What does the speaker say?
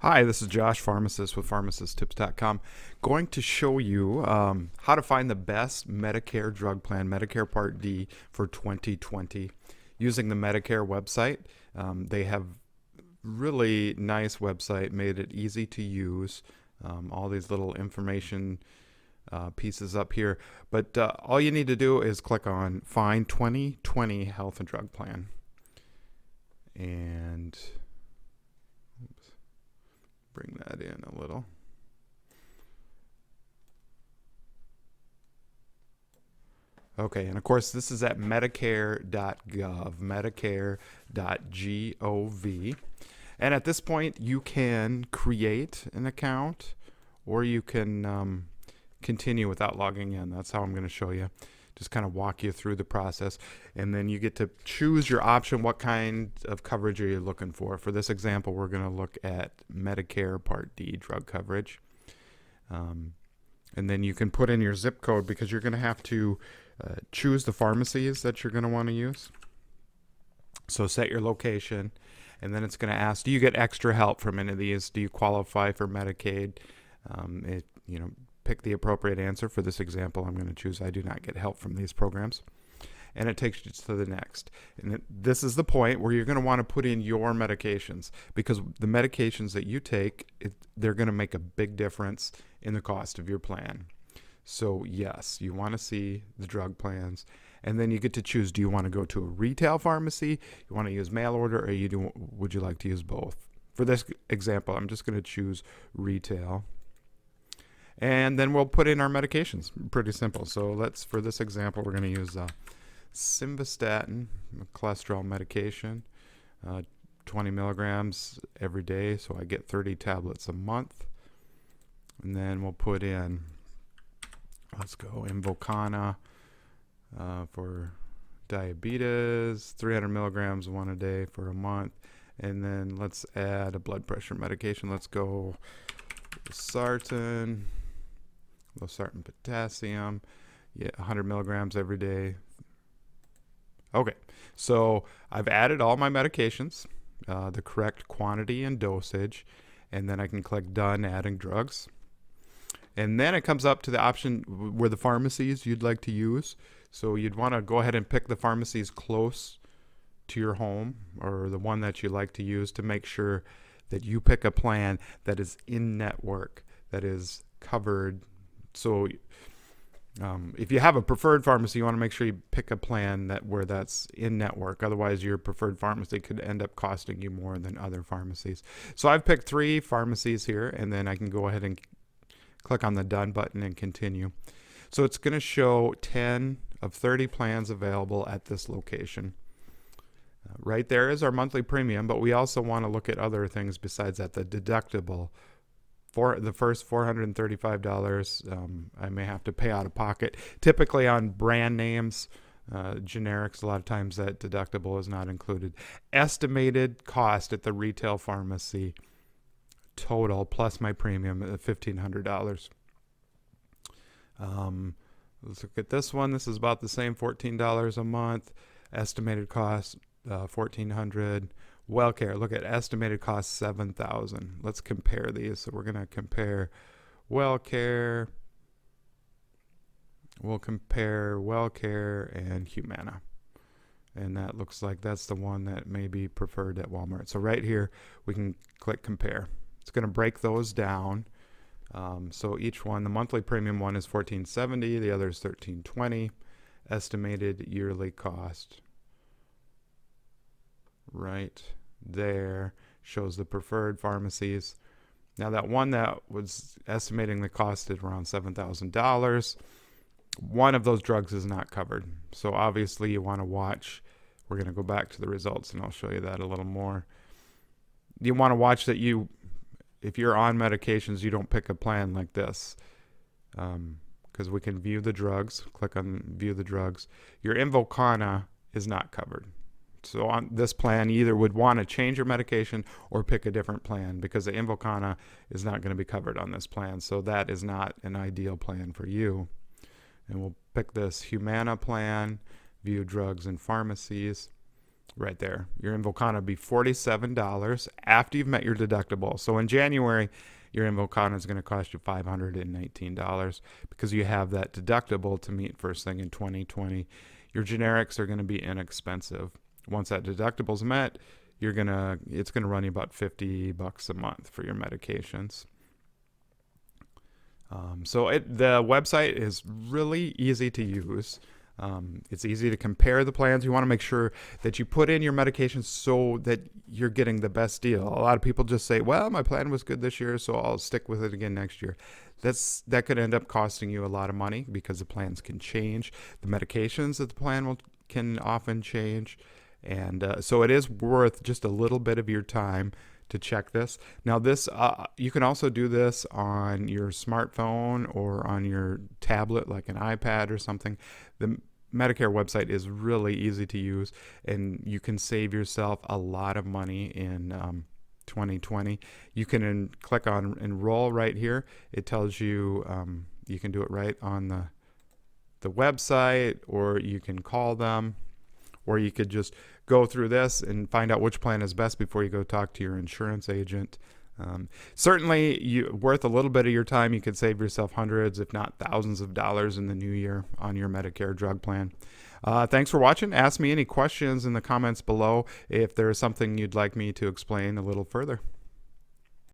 Hi, this is Josh, pharmacist with pharmacisttips.com. Going to show you how to find the best Medicare drug plan, Medicare Part D for 2020 using the Medicare website. They have really nice website, made it easy to use. All these little information pieces up here. But all you need to do is click on Find 2020 Health and Drug Plan. And bring that in a little. Okay, and of course this is at Medicare.gov, Medicare.gov. And at this point you can create an account or you can continue without logging in. That's how I'm going to show you. Just kind of walk you through the process, and then you get to choose your option. What kind of coverage are you looking for? For this example, we're going to look at Medicare Part D drug coverage. And then you can put in your zip code because you're going to have to choose the pharmacies that you're going to want to use. So set your location, and then it's going to ask, do you get extra help from any of these? Do you qualify for Medicaid? Pick the appropriate answer. For this example, I'm going to choose I do not get help from these programs. And it takes you to the next. And this is the point where you're going to want to put in your medications, because the medications that you take, they're going to make a big difference in the cost of your plan. So yes, you want to see the drug plans, and then you get to choose, do you want to go to a retail pharmacy, you want to use mail order, or would you like to use both? For this example, I'm just going to choose retail. And then we'll put in our medications. Pretty simple. So for this example, we're going to use simvastatin, a cholesterol medication, 20 milligrams every day. So I get 30 tablets a month. And then we'll put in, let's go, Invokana for diabetes, 300 milligrams one a day for a month. And then let's add a blood pressure medication. Let's go losartan potassium, 100 milligrams every day. Okay, so I've added all my medications, the correct quantity and dosage, and then I can click Done, Adding Drugs. And then it comes up to the option where the pharmacies you'd like to use. So you'd want to go ahead and pick the pharmacies close to your home, or the one that you like to use, to make sure that you pick a plan that is in network, that is covered. So if you have a preferred pharmacy, you want to make sure you pick a plan where that's in network. Otherwise, your preferred pharmacy could end up costing you more than other pharmacies. So I've picked 3 pharmacies here, and then I can go ahead and click on the Done button and continue. So it's going to show 10 of 30 plans available at this location. Right there is our monthly premium, but we also want to look at other things besides that. The deductible for the first $435, I may have to pay out of pocket. Typically on brand names, generics, a lot of times that deductible is not included. Estimated cost at the retail pharmacy total plus my premium at $1,500. Let's look at this one. This is about the same, $14 a month. Estimated cost $1,400. WellCare, look at estimated cost $7,000. Let's compare these. So we're going to compare WellCare. We'll compare WellCare and Humana. And that looks like that's the one that may be preferred at Walmart. So right here, we can click compare. It's going to break those down. So each one, the monthly premium one is $1,470. The other is $1,320. Estimated yearly cost right there shows the preferred pharmacies. Now that one that was estimating the cost at around $7,000, one of those drugs is not covered. So obviously you want to watch. We're going to go back to the results and I'll show you that a little more. You want to watch that if you're on medications, you don't pick a plan like this, because we can view the drugs. Click on view the drugs. Your Invokana is not covered. So on this plan, you either would want to change your medication or pick a different plan, because the Invokana is not going to be covered on this plan. So that is not an ideal plan for you. And we'll pick this Humana plan, view drugs and pharmacies. right there. Your Invocana would be $47 after you've met your deductible. So in January, your Invocana is going to cost you $519 because you have that deductible to meet first thing in 2020. Your generics are going to be inexpensive. Once that deductible's met, it's gonna run you about $50 a month for your medications. The website is really easy to use. It's easy to compare the plans. You want to make sure that you put in your medications so that you're getting the best deal. A lot of people just say, well, my plan was good this year, so I'll stick with it again next year. That could end up costing you a lot of money because the plans can change. The medications that the plan can often change. And so it is worth just a little bit of your time to check this. Now, you can also do this on your smartphone or on your tablet, like an iPad or something. The Medicare website is really easy to use, and you can save yourself a lot of money in 2020. You can click on enroll right here. It tells you you can do it right on the website, or you can call them, or you could just go through this and find out which plan is best before you go talk to your insurance agent. Certainly worth a little bit of your time. You could save yourself hundreds, if not thousands of dollars in the new year on your Medicare drug plan. Thanks for watching. Ask me any questions in the comments below if there is something you'd like me to explain a little further.